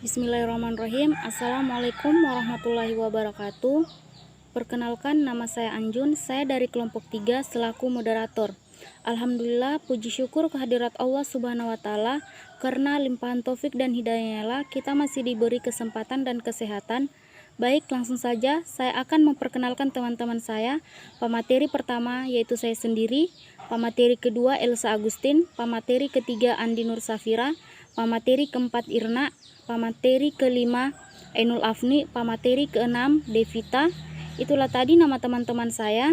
Bismillahirrahmanirrahim. Assalamualaikum warahmatullahi wabarakatuh. Perkenalkan, nama saya Anjun. Saya dari kelompok 3 selaku moderator. Alhamdulillah, puji syukur kehadirat Allah Subhanahu wa Ta'ala, karena limpahan taufik dan hidayahnya kita masih diberi kesempatan dan kesehatan. Baik, langsung saja saya akan memperkenalkan teman-teman saya. Pemateri pertama yaitu saya sendiri, pemateri kedua Elsa Agustin, pemateri ketiga Andi Nur Safira, pemateri keempat Irna, pemateri kelima Ainul Afni, pemateri keenam Devita. Itulah tadi nama teman-teman saya.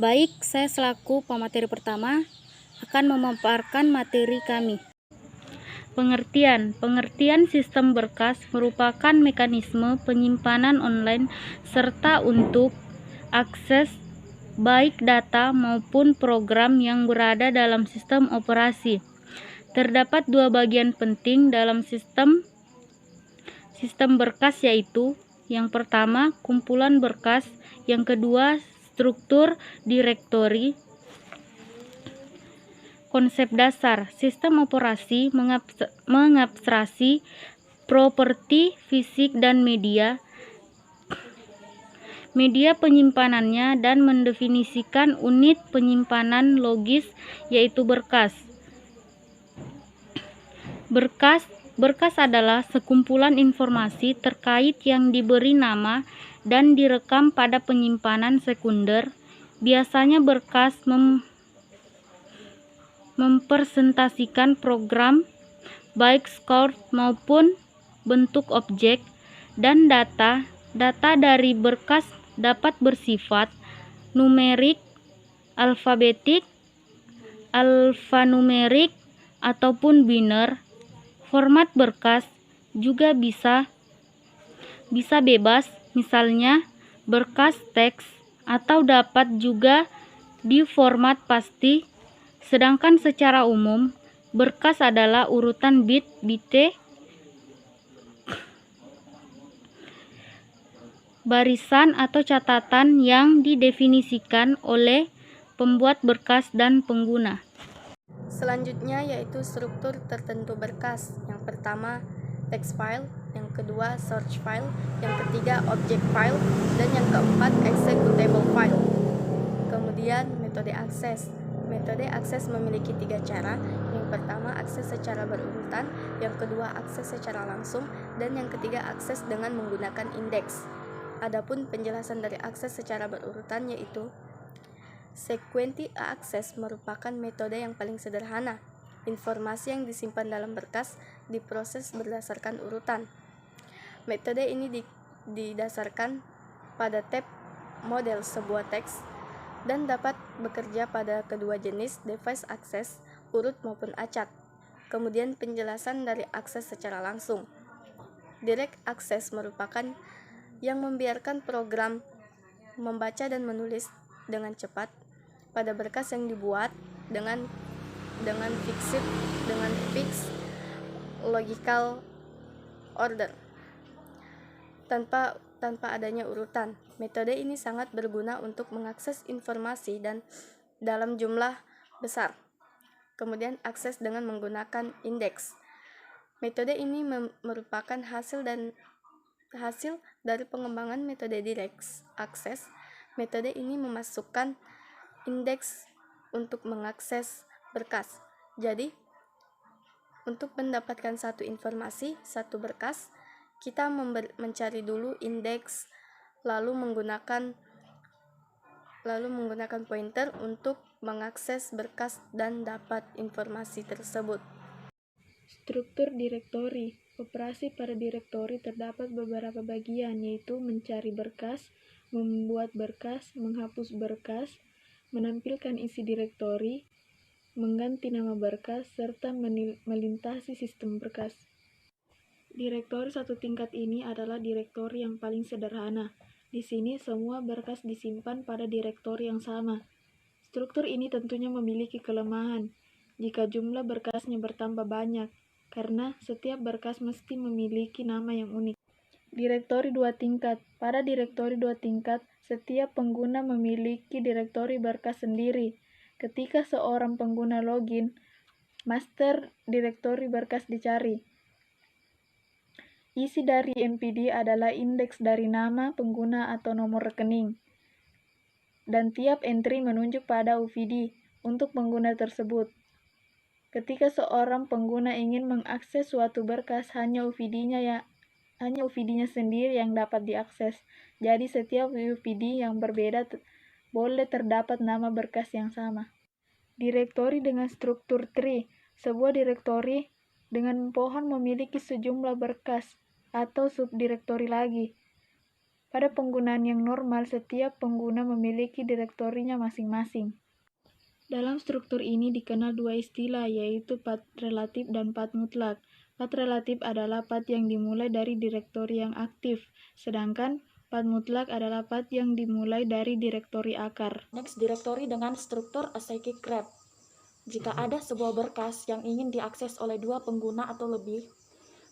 Baik, saya selaku pemateri pertama akan memaparkan materi kami. Pengertian sistem berkas merupakan mekanisme penyimpanan online serta untuk akses baik data maupun program yang berada dalam sistem operasi. Terdapat dua bagian penting dalam sistem berkas, yaitu yang pertama kumpulan berkas, yang kedua struktur direktori. Konsep dasar sistem operasi mengabstraksi properti fisik dan media penyimpanannya dan mendefinisikan unit penyimpanan logis, yaitu berkas. Berkas adalah sekumpulan informasi terkait yang diberi nama dan direkam pada penyimpanan sekunder. Biasanya berkas mempresentasikan program, baik scope maupun bentuk objek, dan data dari berkas dapat bersifat numerik, alfanumerik, ataupun biner. Format berkas juga bisa bebas, misalnya berkas teks, atau dapat juga di format pasti. Sedangkan secara umum, berkas adalah urutan bit, barisan atau catatan yang didefinisikan oleh pembuat berkas dan pengguna. Selanjutnya yaitu struktur tertentu berkas. Yang pertama text file, yang kedua search file, yang ketiga object file, dan yang keempat executable file. Kemudian metode akses. Metode akses memiliki 3 cara. Yang pertama akses secara berurutan, yang kedua akses secara langsung, dan yang ketiga akses dengan menggunakan indeks. Adapun penjelasan dari akses secara berurutan yaitu sequential access merupakan metode yang paling sederhana. Informasi yang disimpan dalam berkas diproses berdasarkan urutan. Metode ini didasarkan pada tab model sebuah teks dan dapat bekerja pada kedua jenis device access, urut maupun acak. Kemudian penjelasan dari akses secara langsung. Direct access merupakan yang membiarkan program membaca dan menulis dengan cepat pada berkas yang dibuat dengan fixed logical order tanpa adanya urutan. Metode ini sangat berguna untuk mengakses informasi dan dalam jumlah besar. Kemudian akses dengan menggunakan indeks. Metode ini merupakan hasil dari pengembangan metode direct access. Metode ini memasukkan indeks untuk mengakses berkas. Jadi, untuk mendapatkan satu informasi, satu berkas, kita mencari dulu indeks, lalu menggunakan pointer untuk mengakses berkas dan dapat informasi tersebut. Struktur direktori. Operasi pada direktori terdapat beberapa bagian, yaitu mencari berkas, membuat berkas, menghapus berkas, menampilkan isi direktori, mengganti nama berkas, serta melintasi sistem berkas. Direktori satu tingkat ini adalah direktori yang paling sederhana. Di sini semua berkas disimpan pada direktori yang sama. Struktur ini tentunya memiliki kelemahan jika jumlah berkasnya bertambah banyak, karena setiap berkas mesti memiliki nama yang unik. Direktori 2 tingkat. Pada direktori 2 tingkat, setiap pengguna memiliki direktori berkas sendiri. Ketika seorang pengguna login, master direktori berkas dicari. Isi dari MPD adalah indeks dari nama pengguna atau nomor rekening, dan tiap entry menunjuk pada UVD untuk pengguna tersebut. Ketika seorang pengguna ingin mengakses suatu berkas, hanya UVD-nya sendiri yang dapat diakses. Jadi setiap UVD yang berbeda boleh terdapat nama berkas yang sama. Direktori dengan struktur tree. Sebuah direktori dengan pohon memiliki sejumlah berkas atau subdirektori lagi. Pada penggunaan yang normal, setiap pengguna memiliki direktorinya masing-masing. Dalam struktur ini dikenal dua istilah, yaitu path relatif dan path mutlak. Path relatif adalah path yang dimulai dari direktori yang aktif, sedangkan path mutlak adalah path yang dimulai dari direktori akar. Next, direktori dengan struktur acyclic graph. Jika ada sebuah berkas yang ingin diakses oleh dua pengguna atau lebih,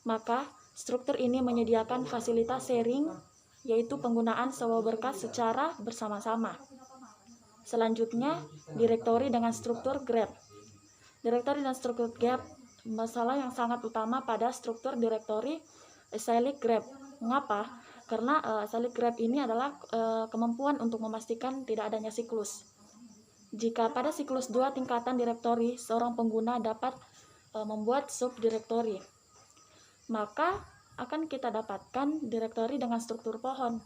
maka struktur ini menyediakan fasilitas sharing, yaitu penggunaan sebuah berkas secara bersama-sama. Selanjutnya, direktori dengan struktur graph. Direktori dan struktur graph, masalah yang sangat utama pada struktur direktori acyclic graph. Mengapa? Karena acyclic graph ini adalah kemampuan untuk memastikan tidak adanya siklus. Jika pada siklus 2 tingkatan direktori, seorang pengguna dapat membuat subdirektori, maka akan kita dapatkan direktori dengan struktur pohon.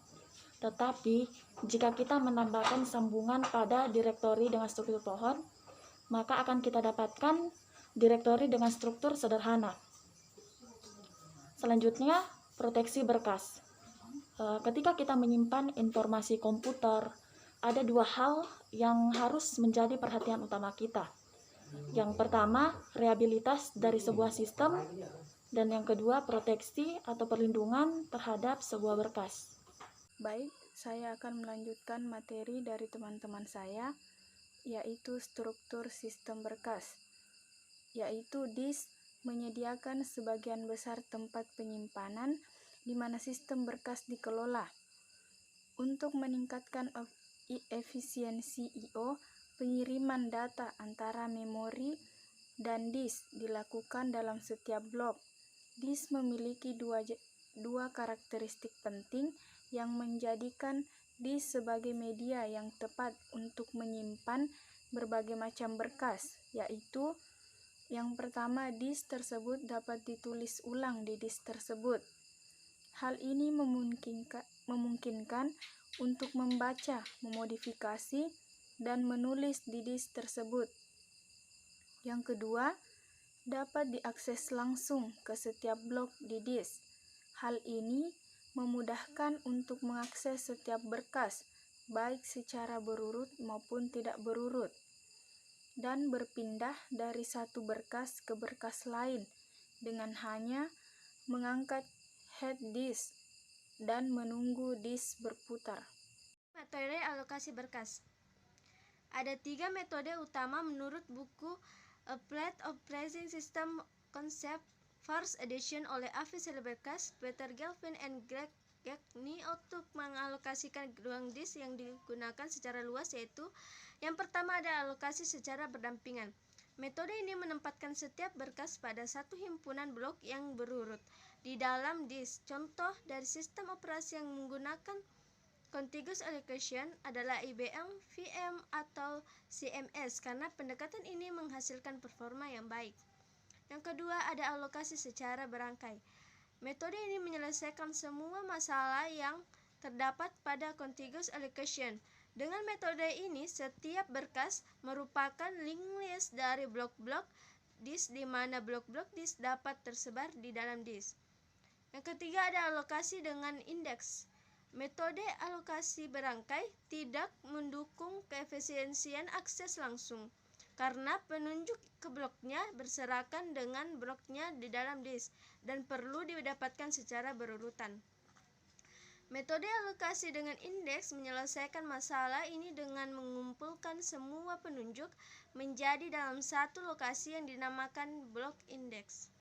Tetapi, jika kita menambahkan sambungan pada direktori dengan struktur pohon, maka akan kita dapatkan direktori dengan struktur sederhana. Selanjutnya, proteksi berkas. Ketika kita menyimpan informasi komputer, ada dua hal yang harus menjadi perhatian utama kita. Yang pertama, reliabilitas dari sebuah sistem, dan yang kedua, proteksi atau perlindungan terhadap sebuah berkas. Baik, saya akan melanjutkan materi dari teman-teman saya, yaitu struktur sistem berkas, yaitu disk menyediakan sebagian besar tempat penyimpanan di mana sistem berkas dikelola. Untuk meningkatkan efisiensi I/O, pengiriman data antara memori dan disk dilakukan dalam setiap blok. Disk memiliki dua karakteristik penting yang menjadikan disk sebagai media yang tepat untuk menyimpan berbagai macam berkas, yaitu yang pertama, disk tersebut dapat ditulis ulang di disk tersebut. Hal ini memungkinkan untuk membaca, memodifikasi, dan menulis di disk tersebut. Yang kedua, dapat diakses langsung ke setiap blok di disk. Hal ini memudahkan untuk mengakses setiap berkas, baik secara berurut maupun tidak berurut, dan berpindah dari satu berkas ke berkas lain dengan hanya mengangkat head disk dan menunggu disk berputar. Metode alokasi berkas. Ada 3 metode utama menurut buku A Plate of Pricing System Concept First Edition oleh Avi Silberkas, Peter Gelfand, and Greg Gagne untuk mengalokasikan ruang disk yang digunakan secara luas, yaitu yang pertama ada alokasi secara berdampingan. Metode ini menempatkan setiap berkas pada satu himpunan blok yang berurut di dalam disk. Contoh dari sistem operasi yang menggunakan Contiguous Allocation adalah IBM, VM, atau CMS karena pendekatan ini menghasilkan performa yang baik. Yang kedua, ada alokasi secara berangkai. Metode ini menyelesaikan semua masalah yang terdapat pada Contiguous Allocation. Dengan metode ini, setiap berkas merupakan linked list dari blok-blok disk di mana blok-blok disk dapat tersebar di dalam disk. Yang ketiga, ada alokasi dengan indeks. Metode alokasi berangkai tidak mendukung keefisiensian akses langsung karena penunjuk ke bloknya berserakan dengan bloknya di dalam disk dan perlu didapatkan secara berurutan. Metode alokasi dengan indeks menyelesaikan masalah ini dengan mengumpulkan semua penunjuk menjadi dalam satu lokasi yang dinamakan blok indeks.